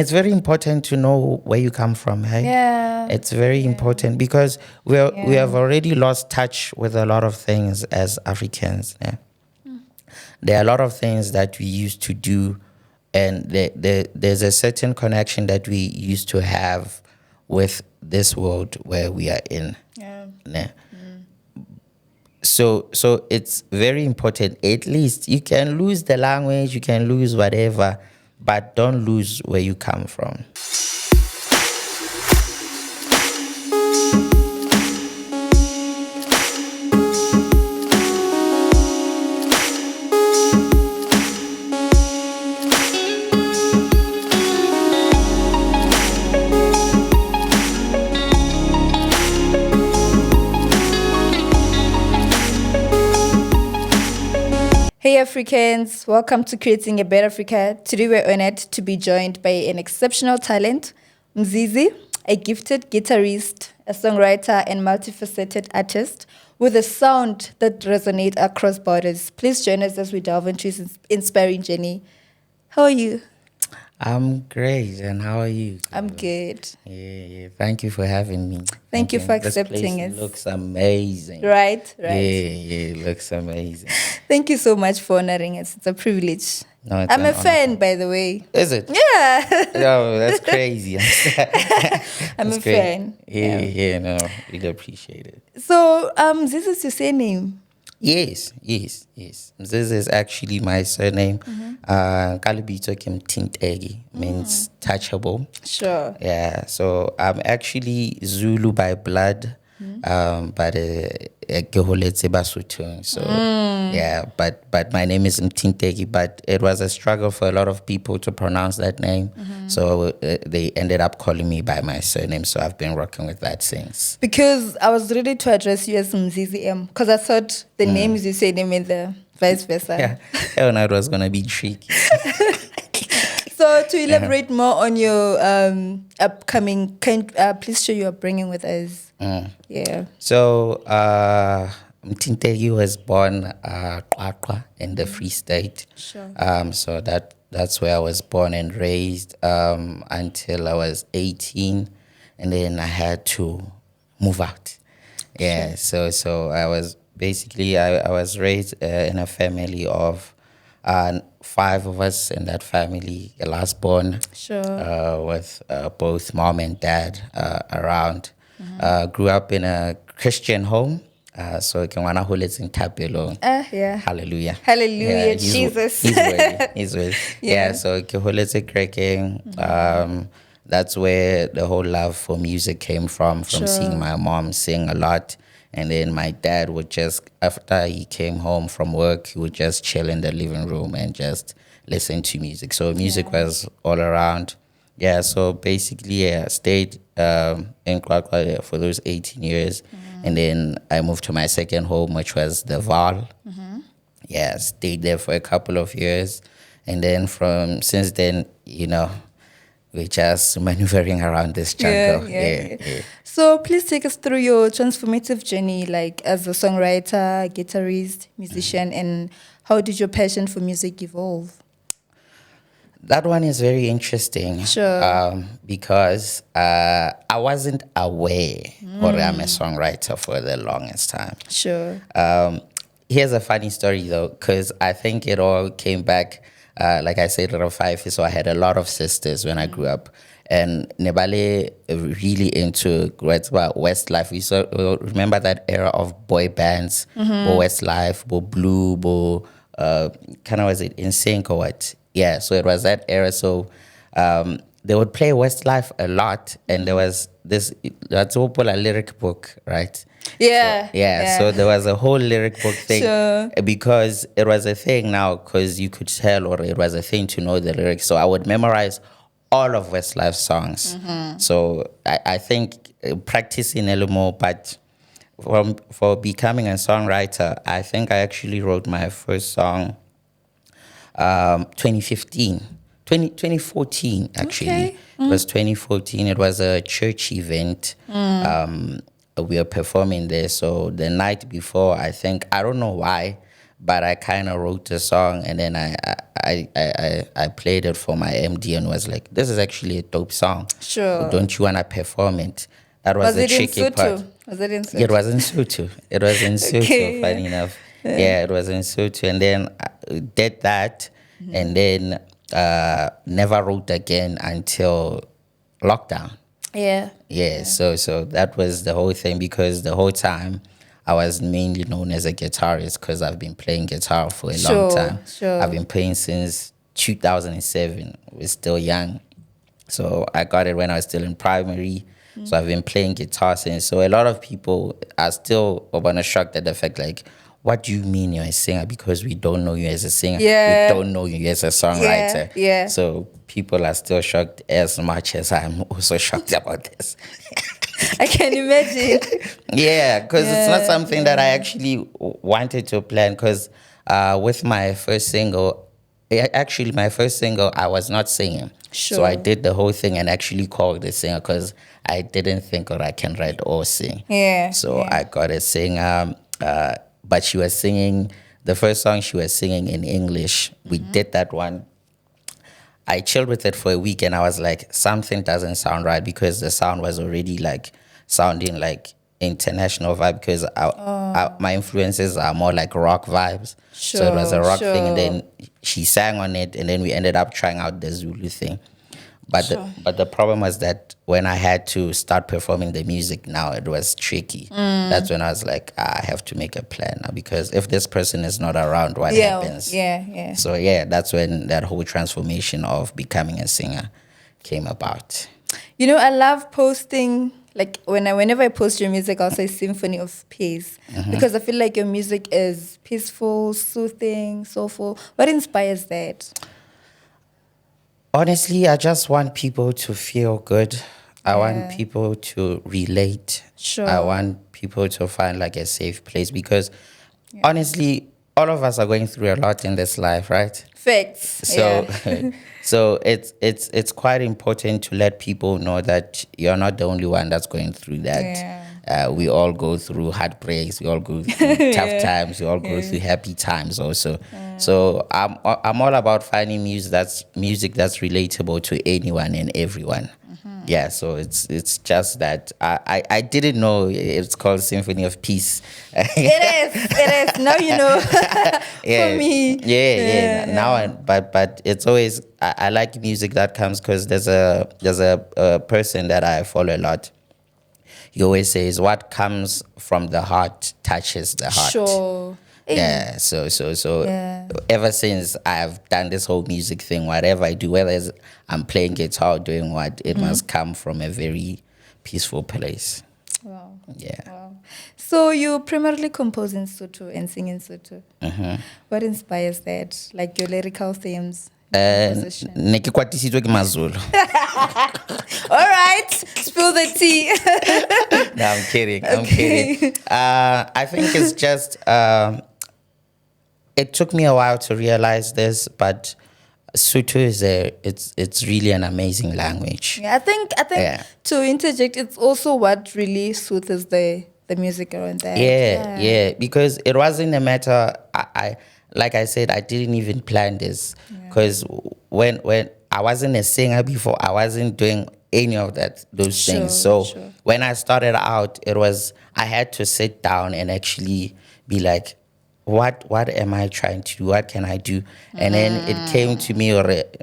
It's very important to know where you come from, hey? Yeah. It's very important because we have already lost touch with a lot of things as Africans. Yeah? There are a lot of things that we used to do, and there's a certain connection that we used to have with this world where we are in. Yeah. So it's very important. At least you can lose the language, you can lose whatever, but don't lose where you come from. Hey Africans, welcome to Creating a Better Africa. Today we're honored to be joined by an exceptional talent, Mzizi, a gifted guitarist, a songwriter, and multifaceted artist with a sound that resonates across borders. Please join us as we delve into his inspiring journey. How are you? I'm great, and how are you? I'm good. Yeah. Thank you for having me. Thank you for accepting this place us. looks amazing. Right. Yeah, it looks amazing. Thank you so much for honoring us. It's a privilege. No, it's I'm an a honor. fan, by the way. Is it? Yeah. Oh, that's crazy. I'm That's a great. fan. Yeah, no, really appreciate it. So, this is your surname. Yes. This is actually my surname. Kalibito Mthintheki means touchable. Sure. Yeah, so I'm actually Zulu by blood, but ke holetse Basotho. So yeah, but my name is Mthintheki. But it was a struggle for a lot of people to pronounce that name, so they ended up calling me by my surname. So I've been working with that since. Because I was ready to address you as Mzizi M. Because I thought the name is the same name and the vice versa. Yeah, hell no, it was gonna be tricky. So to elaborate more on your upcoming, please share your upbringing with us. Yeah. So Mthintheki was born Qwaqwa in the Free State. Sure. So that's where I was born and raised until I was 18, and then I had to move out. Yeah. Sure. So I was basically I was raised in a family of 5 of us in that family, the last born. Sure. With both mom and dad around. Grew up in a Christian home. So ke ngwana holetse in Thapelo. Yeah. Hallelujah. Hallelujah, Yeah, Jesus. He's worthy. He's worthy. Yeah. Yeah, so ke holetse kerekeng. That's where the whole love for music came from Sure. seeing my mom sing a lot. And then my dad would just, after he came home from work, he would just chill in the living room and just listen to music. So music was all around. Yeah, so basically, I stayed in Qwaqwa for those 18 years. And then I moved to my second home, which was the Val. Yeah, stayed there for a couple of years. And then since then, we're just maneuvering around this jungle. Yeah. So please take us through your transformative journey, like as a songwriter, guitarist, musician, and how did your passion for music evolve? That one is very interesting. Sure. Because I wasn't aware or I'm a songwriter for the longest time. Sure. Here's a funny story though, because I think it all came back, like I said, little 5, so I had a lot of sisters when I grew up. And Nebale really into Westlife. We remember that era of boy bands, Westlife, Blue, kind of was it In Sync or what? Yeah, so it was that era. So they would play Westlife a lot, and there was that's what a lyric book, right? Yeah. So there was a whole lyric book thing. Sure. Because it was a thing now, because you could tell, or it was a thing to know the lyrics. So I would memorize all of Westlife's songs. So I think practicing a little more, but for becoming a songwriter, I think I actually wrote my first song 2014 actually. Okay. It was 2014. It was a church event. We were performing there. So the night before, I don't know why, but I kind of wrote the song, and then I played it for my MD and was like, "This is actually a dope song. Sure. Don't you wanna perform it?" That was the it in tricky part. Sotho? Was it in Sotho? It was in Sotho. It was in Sotho. Okay, Funny enough, yeah, it was in Sotho, and then I did that, and then never wrote again until lockdown. Yeah. Yeah, so that was the whole thing, because the whole time I was mainly known as a guitarist because I've been playing guitar for a long time. Sure. I've been playing since 2007. We're still young. So I got it when I was still in primary. So I've been playing guitar since. So a lot of people are still shocked at the fact, like, what do you mean you're a singer? Because we don't know you as a singer. Yeah. We don't know you as a songwriter. Yeah. So people are still shocked as much as I'm also shocked about this. I can imagine. Yeah, because it's not something that I actually wanted to plan. Because with my first single, my first single, I was not singing. Sure. So I did the whole thing and actually called the singer because I didn't think that I can write or sing. Yeah. So I got a singer, but she was singing, the first song she was singing in English. We did that one. I chilled with it for a week and I was like, something doesn't sound right, because the sound was already like sounding like international vibe, because my influences are more like rock vibes. So it was a rock thing, and then she sang on it, and then we ended up trying out the Zulu thing. But the problem was that when I had to start performing the music now, it was tricky. That's when I was like, I have to make a plan now, because if this person is not around, what happens? Yeah. So yeah, that's when that whole transformation of becoming a singer came about. You know, I love posting, like whenever I post your music, I'll say Symphony of Peace, because I feel like your music is peaceful, soothing, soulful. What inspires that? Honestly, I just want people to feel good. I want people to relate. Sure. I want people to find like a safe place, because honestly, all of us are going through a lot in this life, right? Facts. So so it's quite important to let people know that you're not the only one that's going through that. We all go through heartbreaks, we all go through tough times, we all go through happy times also. So I'm all about finding music that's relatable to anyone and everyone. Yeah, so it's just that I didn't know it's called Symphony of Peace. It is. Now you know. For me. Yeah. Now, but it's always I like music that comes, because there's a person that I follow a lot. He always says, "What comes from the heart touches the heart." Sure. Yeah. So ever since I've done this whole music thing, whatever I do, whether it's I'm playing guitar or doing what, it must come from a very peaceful place. Wow. Yeah. Wow. So you primarily compose in Sotho and sing in Sotho. What inspires that? Like your lyrical themes? Composition? Ne ke kwatisitswe ke Mazulu. All right. Spill the tea. No, I'm kidding. I'm kidding. I think it's just it took me a while to realize this, but Sotho is it's really an amazing language. Yeah, I think to interject, it's also what really soothes the music around that. Yeah, because it wasn't a matter. I like I said, I didn't even plan this, because when I wasn't a singer before, I wasn't doing any of those things. So when I started out, it was I had to sit down and actually be like, what am I trying to do? What can I do? And then it came to me,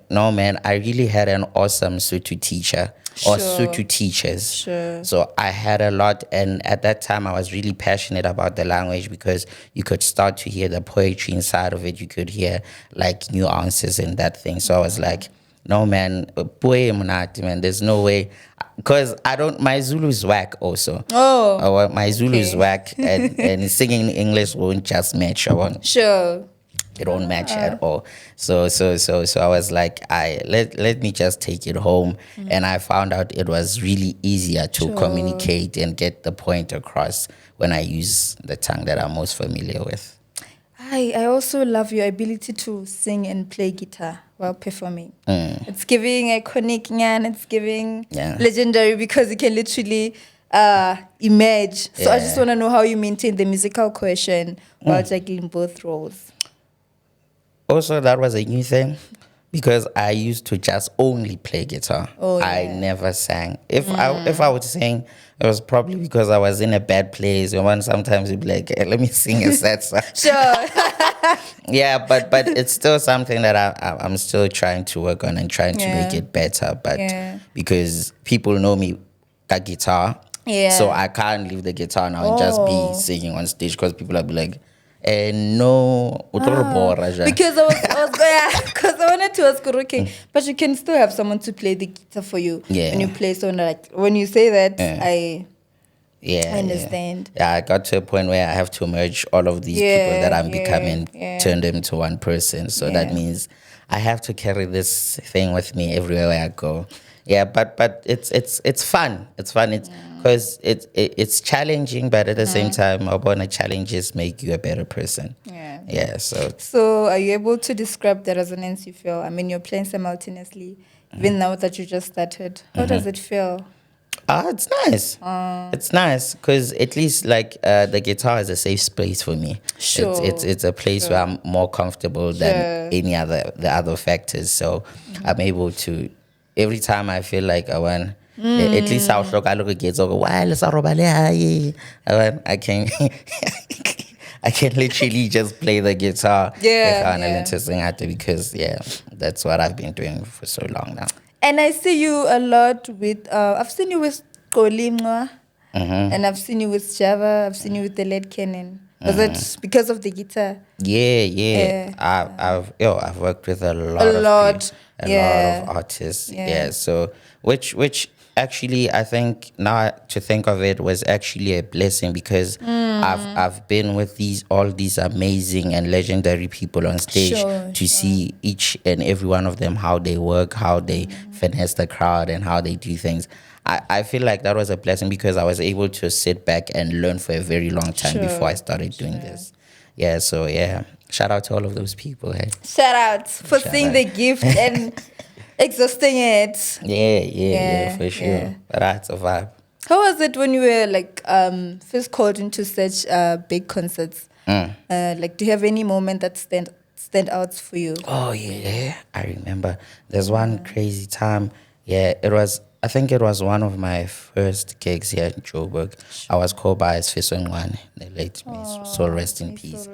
no man, I really had an awesome Sotho teacher or Sotho teachers. Sure. So I had a lot, and at that time I was really passionate about the language, because you could start to hear the poetry inside of it. You could hear like nuances in that thing. So I was like, no man, man, there's no way, because my Zulu is whack also. My Zulu is whack, and singing in English won't just match. Sure. It won't match at all. So I was like, let me just take it home, and I found out it was really easier to communicate and get the point across when I use the tongue that I'm most familiar with. I also love your ability to sing and play guitar while performing. It's giving iconic, and it's giving legendary, because you can literally emerge. So I just want to know how you maintain the musical cohesion while juggling both roles. Also, that was a new thing because I used to just only play guitar. Oh, I yeah. never sang. If I would sing, it was probably because I was in a bad place. And one sometimes you'd be like, "Hey, let me sing a sad song." Sure. Yeah, but it's still something that I'm still trying to work on and trying to make Yeah. it better. But Yeah. because people know me got guitar, Yeah. so I can't leave the guitar now and just be Oh. singing on stage because people will be like, no, Because because I wanted to ask her, okay, but you can still have someone to play the guitar for you Yeah. when you play. So like when you say that, Yeah. Yeah, I understand. Yeah, I got to a point where I have to merge all of these people that I'm becoming, turn them to one person. So that Yeah. means I have to carry this thing with me everywhere I go. Yeah, but it's fun. It's fun. It's because it's challenging, but at the same time, our challenges make you a better person. Yeah. Yeah. So So are you able to describe the resonance you feel? I mean, you're playing simultaneously, even now that you just started. How does it feel? it's nice. It's nice because at least like the guitar is a safe space for me. Sure. It's a place where I'm more comfortable than any other the other factors. So I'm able to every time I feel like I want. At least I'll look at kids over while I can I can literally just play the guitar because that's what I've been doing for so long now. And I see you a lot with, I've seen you with Kolimwa, and I've seen you with Java, I've seen you with the lead cannon. Was it because of the guitar? Yeah. I've worked with a lot lot of artists. Yeah. So which actually I think now to think of it was actually a blessing because I've been with all these amazing and legendary people on stage to see each and every one of them how they work, how they finesse the crowd and how they do things. I feel like that was a blessing because I was able to sit back and learn for a very long time before I started doing this. Yeah, so yeah. Shout out to all of those people. Hey. Shout out for seeing the gift and exhausting it. Yeah, for sure. Yeah. But that's a vibe. How was it when you were like first called into such big concerts? Like, do you have any moment that stand out for you? Oh yeah, I remember. There's one crazy time. Yeah, I think it was one of my first gigs here in Joburg. I was called by Sfisongwane, the late soul rest in peace.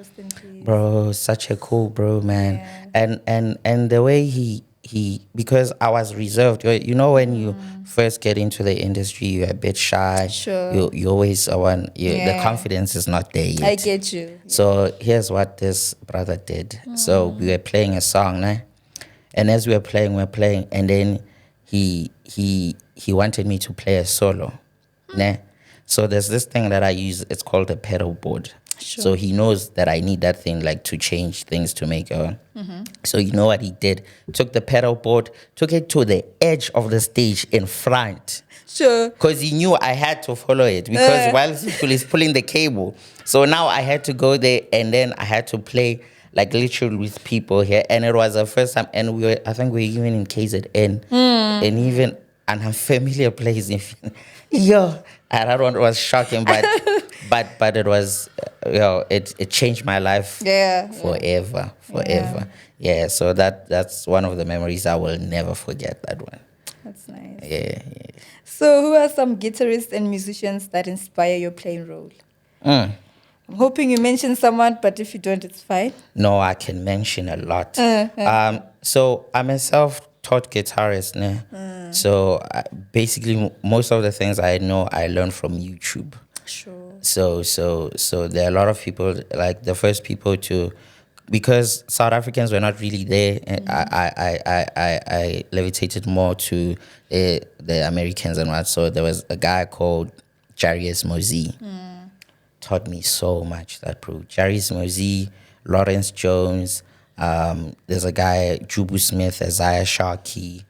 Bro, such a cool bro, man. Yeah. And the way he because I was reserved. You know when you first get into the industry, you're a bit shy. Sure. You always the confidence is not there yet. I get you. So here's what this brother did. So we were playing a song, nah? And as we were playing, and then he wanted me to play a solo. Nah? So there's this thing that I use, it's called a pedal board. Sure. So he knows that I need that thing like to change things to make So you know what he did? Took the pedal board, took it to the edge of the stage in front. Sure. Because he knew I had to follow it because while he's pulling the cable. So now I had to go there and then I had to play like literally with people here. And it was the first time, and I think we were even in KZN and even an unfamiliar place. Yo, and that one was shocking, but it was, it changed my life forever. Yeah, so that's one of the memories I will never forget, that one. That's nice. Yeah. So who are some guitarists and musicians that inspire your playing role? I'm hoping you mention someone, but if you don't, it's fine. No, I can mention a lot. So I'm a self-taught guitarist. So basically, most of the things I know, I learned from YouTube. Sure. So there are a lot of people, like the first people to, because South Africans were not really there, I levitated more to the Americans and what. So there was a guy called Guitarist Mzizi. Taught me so much, that bro. Guitarist Mzizi, Lawrence Jones, there's a guy, Jubu Smith, Isaiah Sharkey.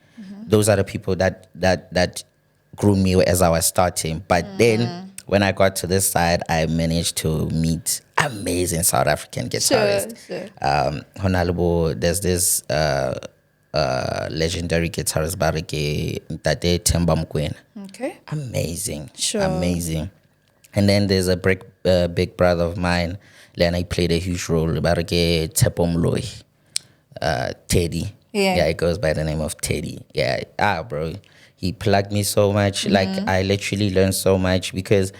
Those are the people that grew me as I was starting. But then when I got to this side, I managed to meet amazing South African guitarists. Honalabo, there's this legendary guitarist, Barike Ntate Themba Mokoena. Okay. Amazing. Sure. Amazing. And then there's a big brother of mine, and I played a huge role, Barike Tsepo Mloyi. Teddy. Yeah. It goes by the name of Teddy. Yeah, bro, he plugged me so much. Like I literally learned so much because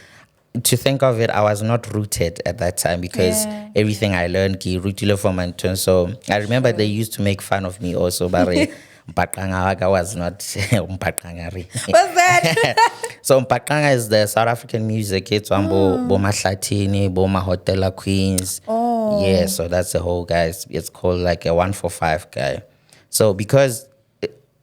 to think of it, I was not rooted at that time because Yeah. everything I learned, ki rooted for my turn. So I remember they used to make fun of me also, but Mpaqanga was not Mpaqangari. What's that? So Mpaqanga is the South African music. It's on bo Mahlatini, bo Mahotela Queens. Oh. Yeah, so that's the whole guys. It's called like a 145 guy. So because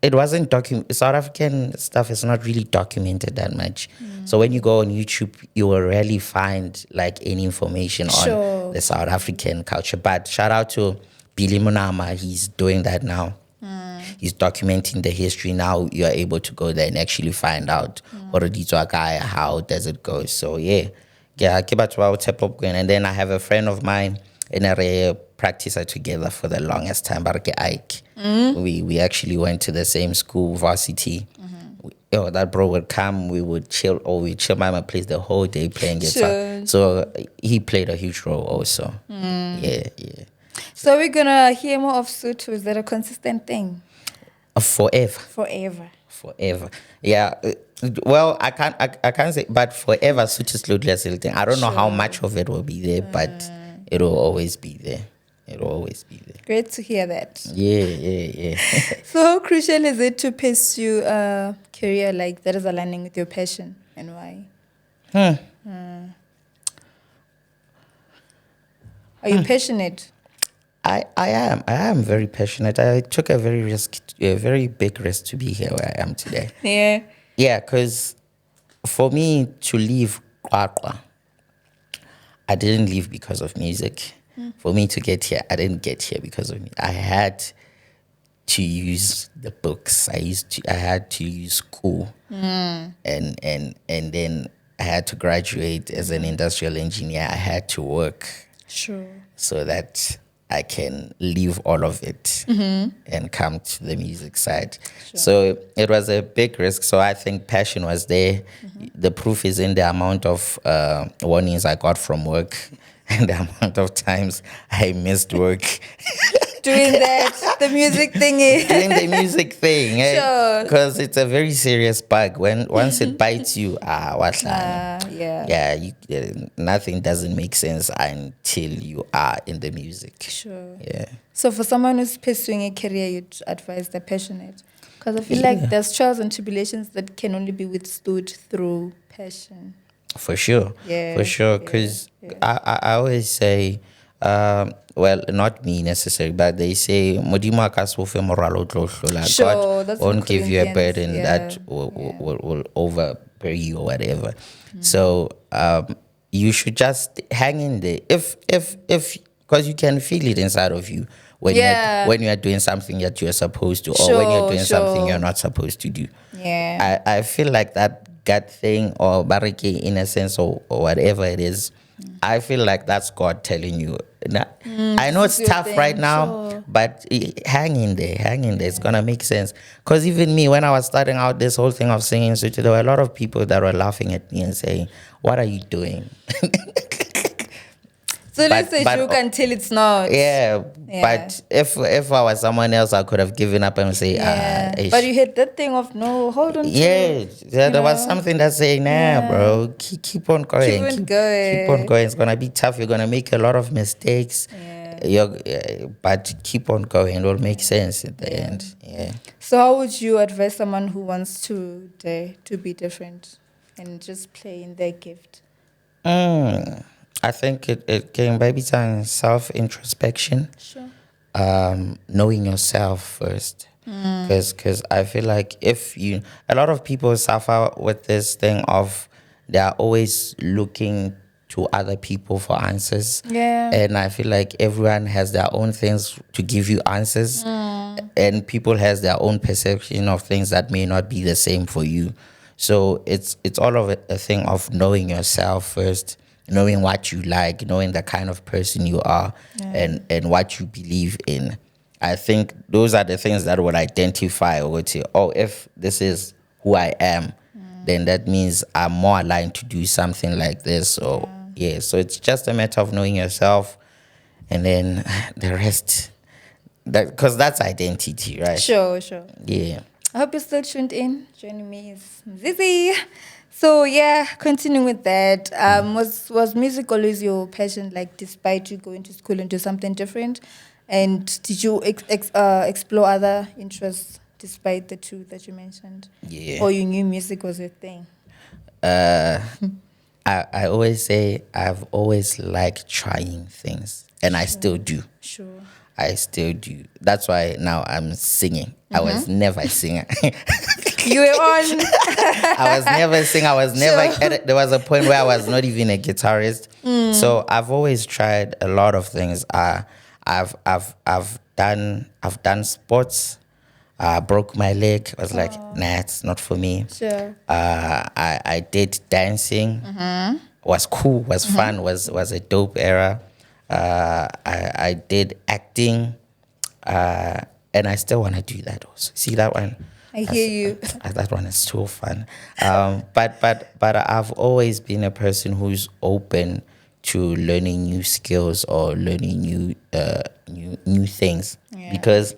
it wasn't South African stuff is not really documented that much. So when you go on YouTube, you will rarely find like any information on the South African culture. But shout out to Billy Munama, he's doing that now. He's documenting the history now. You are able to go there and actually find out how does it go. So yeah, and then I have a friend of mine and a practicer together for the longest time. Barke Ike. We actually went to the same school, varsity. That bro would come, we would chill, or we chill by my place the whole day playing guitar. So he played a huge role also. Yeah. So we're gonna hear more of Sotho. Is that a consistent thing? Forever. Yeah. Well, I can't say, but forever Sotho is slowly a thing. I don't know how much of it will be there, but it will always be there. Great to hear that. Yeah. So how crucial is it to pursue a career like that is aligning with your passion, and why? Are you passionate? I am very passionate. I took a very big risk to be here where I am today. Yeah, because for me to leave Qwaqwa, I didn't leave because of music. For me to get here, I didn't get here because of me. I had to use the books. I had to use school, and then I had to graduate as an industrial engineer. I had to work, so that I can leave all of it and come to the music side. So it was a big risk. So I think passion was there. The proof is in the amount of warnings I got from work and the amount of times I missed work. Doing the music thing. Doing the music thing. Because it's a very serious bug. Once it bites you, nothing doesn't make sense until you are in the music. Yeah. So for someone who's pursuing a career, you'd advise they're passionate. Because I feel like there's trials and tribulations that can only be withstood through passion. For sure. Because I always say, well, not me necessarily, but they say, God won't give you a burden that will overbear you or whatever. So you should just hang in there. If because you can feel it inside of you when you are doing something that you're supposed to, or when you're doing something you're not supposed to do. I feel like that gut thing, or bariki in a sense, or whatever it is, I feel like that's God telling you. I know it's tough right now, but hang in there. It's gonna make sense. Because even me, when I was starting out this whole thing of singing, so there were a lot of people that were laughing at me and saying, "What are you doing?" So let's say joke until it's not. Yeah. But if I was someone else, I could have given up and say, but you had that thing of, no, hold on. There was something that saying, bro, keep on going. Keep on going. It's gonna be tough. You're gonna make a lot of mistakes. But keep on going. It will make sense at the end. Yeah. So how would you advise someone who wants to dare to be different and just play in their gift? I think it came baby time self-introspection. Knowing yourself first. Because I feel like a lot of people suffer with this thing of they are always looking to other people for answers. And I feel like everyone has their own things to give you answers. And people has their own perception of things that may not be the same for you. So it's all of a thing of knowing yourself first, knowing what you like, knowing the kind of person you are, and what you believe in. I think those are the things that would identify or would say, if this is who I am, then that means I'm more aligned to do something like this. So it's just a matter of knowing yourself, and then the rest because that's identity, right? Sure, sure. Yeah. I hope you're still tuned in. Joining me is Mzizi. So yeah, continuing with that, was music always your passion? Like, despite you going to school and do something different, and did you explore other interests despite the two that you mentioned? Yeah. Or you knew music was your thing? I always say I've always liked trying things, and I still do. Sure. I still do. That's why now I'm singing. I was never a singer. You were on. I was never a singer. I was never. Sure. There was a point where I was not even a guitarist. So I've always tried a lot of things. I've done sports. Broke my leg. I was like, nah, it's not for me. Sure. I did dancing. Was cool. Was fun. Was a dope era. I did acting, and I still want to do that also. See that one? I hear you. That one is so fun. But I've always been a person who's open to learning new skills or learning new things, because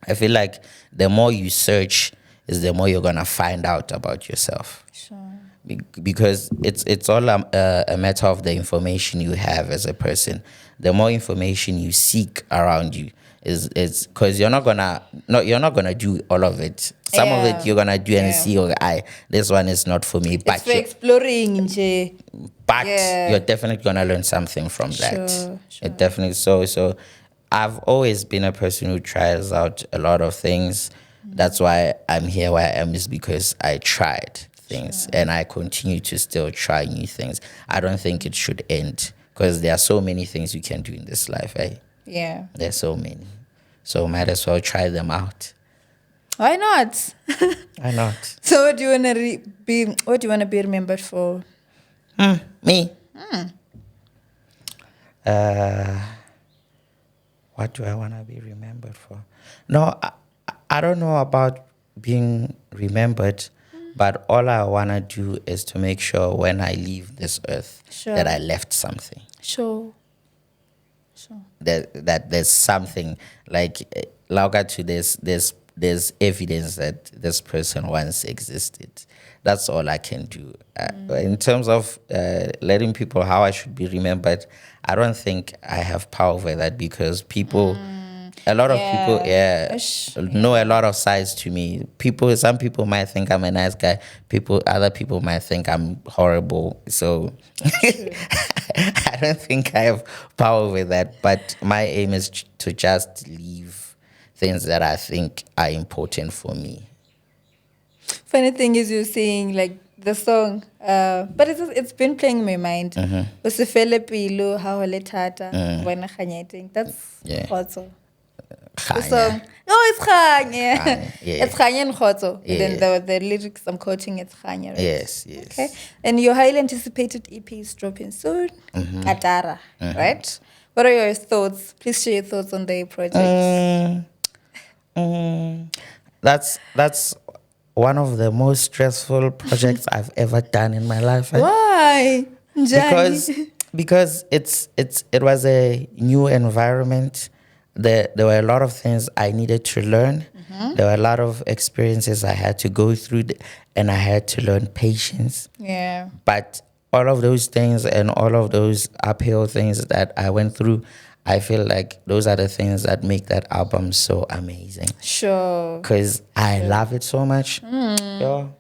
I feel like the more you search, is the more you're gonna find out about yourself. Sure. Because it's all a matter of the information you have as a person. The more information you seek around you is because you're not gonna do all of it. Some of it you're gonna do and see, okay, this one is not for me. But It's for exploring. but you're definitely gonna learn something from that. Sure. It definitely so. I've always been a person who tries out a lot of things. That's why I'm here where I am, is because I tried things and I continue to still try new things. I don't think it should end, because there are so many things you can do in this life, eh? Yeah. There's so many. So might as well try them out. Why not? Why not? So what do you wanna be? What do you wanna be remembered for? Me? What do I want to be remembered for? No, I don't know about being remembered, but all I want to do is to make sure when I leave this earth that I left something. Sure. That there's something, like to there's evidence that this person once existed. That's all I can do. In terms of letting people how I should be remembered, I don't think I have power over that, because people, a lot of people, know a lot of sides to me. Some people might think I'm a nice guy. Other people might think I'm horrible. So I don't think I have power over that. But my aim is to just leave things that I think are important for me. Funny thing is, you're saying like the song, but it's been playing in my mind. Usifele pilo hahole thata wena khanya. I think that's Khotso. The song. Oh, it's Khanya. Khanya, yeah. It's Khanya and Khotso. Yeah. Then the lyrics I'm quoting, it's Khanya. Right? Yes. Okay. And your highly anticipated EP is dropping soon. Katara, right? What are your thoughts? Please share your thoughts on the project. That's one of the most stressful projects I've ever done in my life. Why? Because it was a new environment. There were a lot of things I needed to learn. There were a lot of experiences I had to go through, and I had to learn patience. Yeah. But all of those things and all of those uphill things that I went through, I feel like those are the things that make that album so amazing. Sure. Because I love it so much. Yo,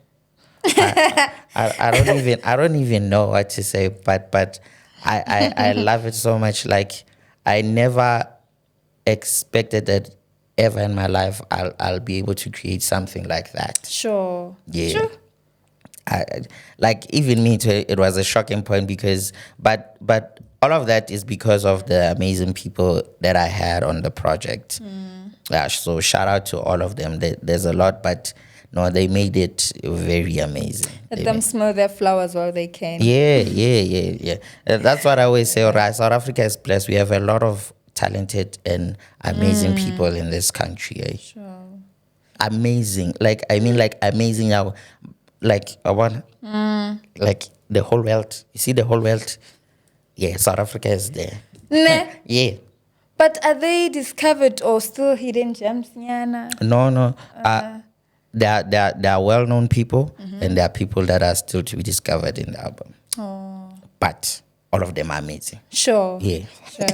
I don't even know what to say, but I love it so much. Like, I never expected that ever in my life I'll be able to create something like that. Sure. Yeah. Sure. Like even me too, it was a shocking point, because but all of that is because of the amazing people that I had on the project. Yeah, so shout out to all of them. There's a lot, but no, they made it very amazing. Let them smell their flowers while they can. Yeah. That's what I always say. All right, South Africa is blessed. We have a lot of talented and amazing people in this country. Eh? Sure. Amazing. Like amazing. Now, like I want, like the whole world. You see the whole world. Yeah, South Africa is there. Nah. Yeah. But are they discovered or still hidden gems, Nyana? No. There are well-known people, and there are people that are still to be discovered in the album. Oh. But all of them are amazing. Sure. Yeah. Sure.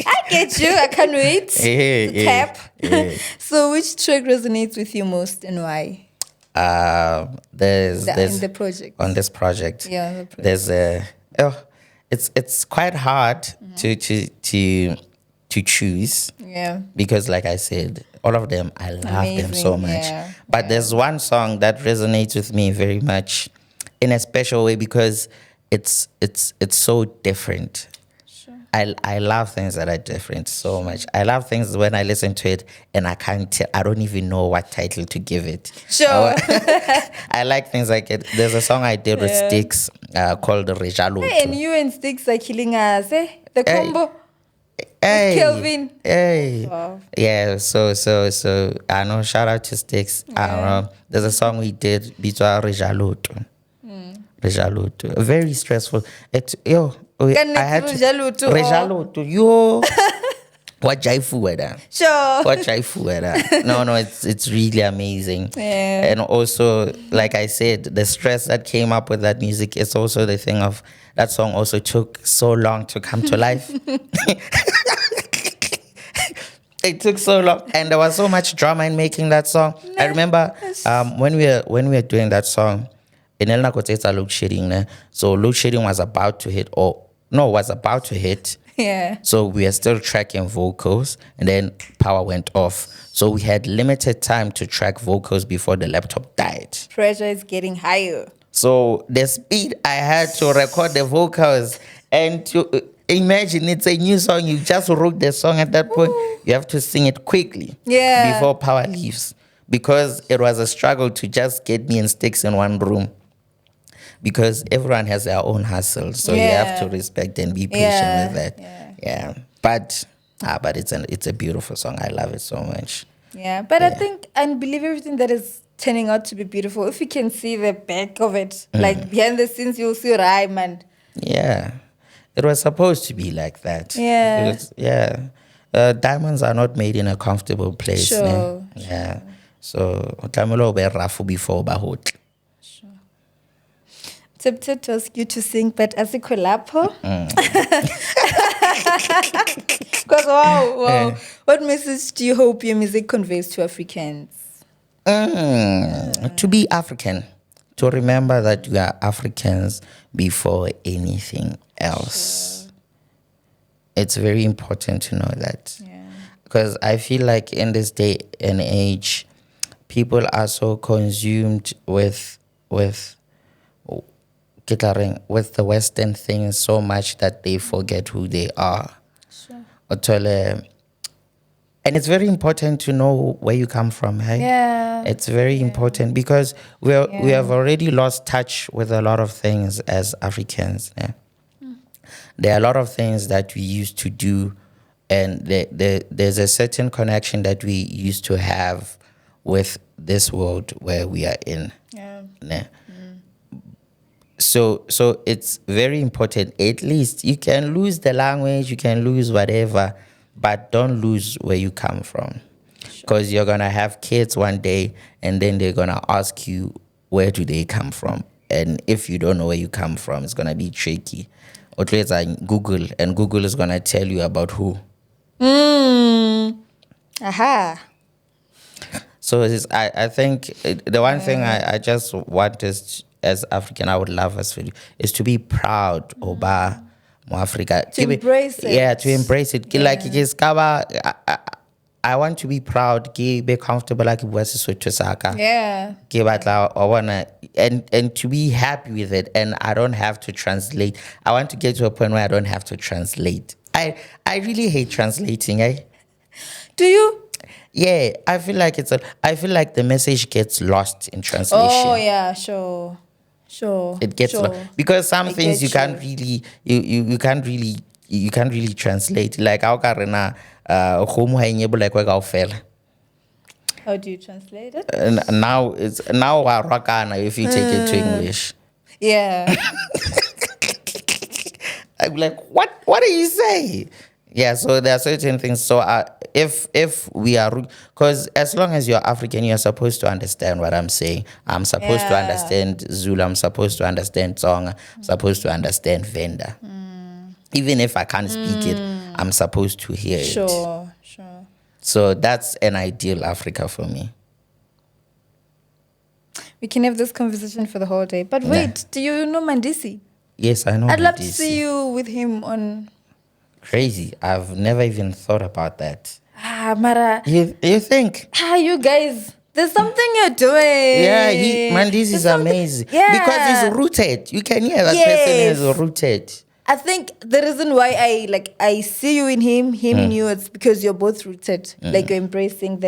I get you. I can't wait to tap. Yeah. So, which track resonates with you most and why? There's In the project. on this project. Yeah, on the project. There's it's quite hard to choose. Yeah. Because like I said, all of them, I love them so Amazing, much. yeah, But there's one song that resonates with me very much in a special way because it's so different. Sure. I love things that are different so much. I love things when I listen to it and I don't even know what title to give it. Sure. I like things like it. There's a song I did with Sticks called Rejalo. Hey, and you and Sticks are killing us, eh? The combo. Hey, Kelvin. Hey. Wow. Yeah, so I know, shout out to Sticks. There's a song we did, Bitwa Rejaloto. Rejaloto. Very stressful. I had to Rejaloto. Yo. What jaifu weda? Sure. What jaifu weda? No, it's really amazing. Yeah. And also, like I said, the stress that came up with that music is also the thing of that song also took so long to come to life. It took so long, and there was so much drama in making that song. I remember when we were doing that song, in El Nakoteta load shedding, so load shedding was about to hit. Yeah. So we are still tracking vocals, and then power went off. So we had limited time to track vocals before the laptop died. Pressure is getting higher. So the speed I had to record the vocals, and to imagine it's a new song, you just wrote the song at that point, you have to sing it quickly before power leaves. Because it was a struggle to just get me and Sticks in one room. Because everyone has their own hustle, so you have to respect and be patient with that. Yeah. But it's a beautiful song. I love it so much. Yeah, but I think and believe everything that is turning out to be beautiful. If you can see the back of it, like behind the scenes, you'll see rhyme and. Yeah, it was supposed to be like that. Yeah. Diamonds are not made in a comfortable place. Sure. Yeah. So, utamelo be rafu before bahot. Tempted to ask you to sing, but as a collabo. Because wow. What message do you hope your music conveys to Africans? To be African, to remember that we are Africans before anything else. Sure. It's very important to know that. Because I feel like in this day and age, people are so consumed with the Western things so much that they forget who they are. Sure. And it's very important to know where you come from, hey? Yeah. It's very important because we have already lost touch with a lot of things as Africans. Yeah? There are a lot of things that we used to do, and there's a certain connection that we used to have with this world where we are in. Yeah. So it's very important. At least you can lose the language, you can lose whatever, but don't lose where you come from. Because you're going to have kids one day, and then they're going to ask you, where do they come from? And if you don't know where you come from, it's going to be tricky. Or it's like Google, and Google is going to tell you about who. Aha. So I think the one thing I just want is, as African, I would love us is to be proud about Africa. To embrace it. Yeah, to embrace it. Like I want to be proud, be comfortable like Sesotho saka. Yeah. I wanna and to be happy with it, and I don't have to translate. I want to get to a point where I don't have to translate. I really hate translating, eh? Do you? Yeah, I feel like the message gets lost in translation. Oh yeah, sure. It gets lost because some things you can't really you can't really translate. Like how karena khomo ha enyebo like wa fela. How do you translate it? Now wa rakana if you take it to English. Yeah. I'm like, what do you say? Yeah, so there are certain things. So if we are, because as long as you're African, you're supposed to understand what I'm saying. I'm supposed to Yeah. understand Zulu. I'm supposed to understand Tsonga. I'm supposed to understand Venda. Even if I can't speak it, I'm supposed to hear it. Sure. So that's an ideal Africa for me. We can have this conversation for the whole day. But wait, do you know Mandisi? Yes, I know. I'd love to Mdisi. see you with him on. Crazy. I've never even thought about that. Mara. You think? You guys, there's something you're doing. Yeah, Mandis is amazing. Yeah. Because he's rooted. You can hear that Yes. person is rooted. I think the reason why I see you in him in you, it's because you're both rooted. Like you're embracing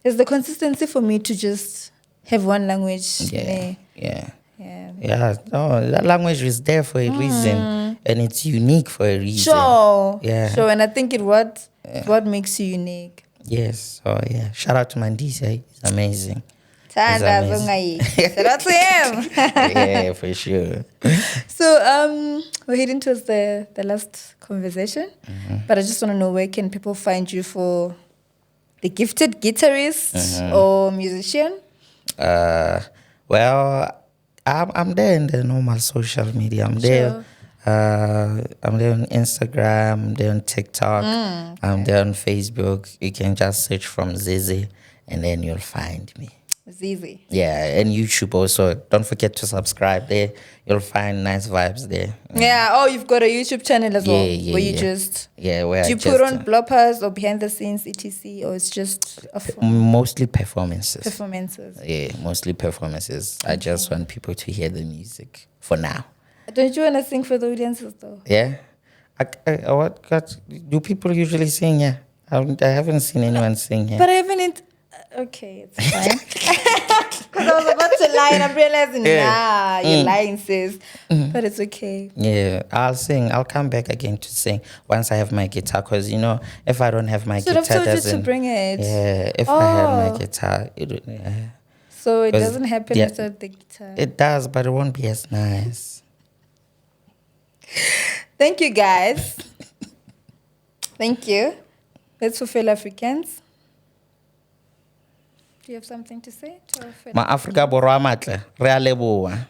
it's the consistency for me to just have one language. Yeah. No, that language is there for a reason, and it's unique for a reason. Sure. Yeah. Sure, and I think what makes you unique. Yes. Oh yeah. Shout out to Mandisi. He's amazing. Tanda zongai. Shout out to him. Yeah, for sure. So we're heading towards the last conversation, but I just want to know, where can people find you for the gifted guitarist or musician? Well, I'm there in the normal social media. I'm there. I'm there on Instagram. I'm there on TikTok. I'm there on Facebook. You can just search from Mzizi, and then you'll find me. Mzizi. Yeah, and YouTube also. Don't forget to subscribe there. You'll find nice vibes there. Yeah. Oh, you've got a YouTube channel as well, where you just where do you put on bloopers or behind the scenes etc, or it's just mostly performances. Yeah, mostly performances. I just want people to hear the music for now. Don't you want to sing for the audiences though? Yeah. What do people usually sing? Yeah, I haven't seen anyone sing here. But I haven't. Okay, it's fine. Because I was about to lie and I'm realizing, you're lying, sis. But it's okay. Yeah, I'll sing. I'll come back again to sing once I have my guitar. Because, if I don't have my guitar, I've told you to bring it. Yeah, if I have my guitar, So it doesn't happen without the guitar. It does, but it won't be as nice. Thank you, guys. Thank you. Let's fulfill Africans. Do you have something to say to our fellow? Ma Africa borwa matle, re a leboha.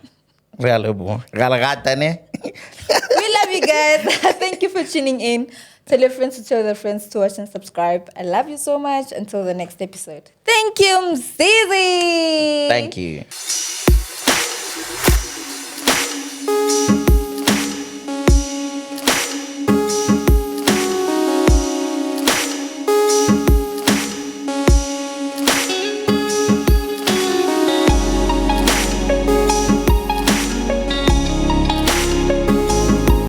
Re a leboha. Re a le rata ne? We love you guys. Thank you for tuning in. Tell your friends to tell their friends to watch and subscribe. I love you so much. Until the next episode. Thank you, Mzizi. Thank you.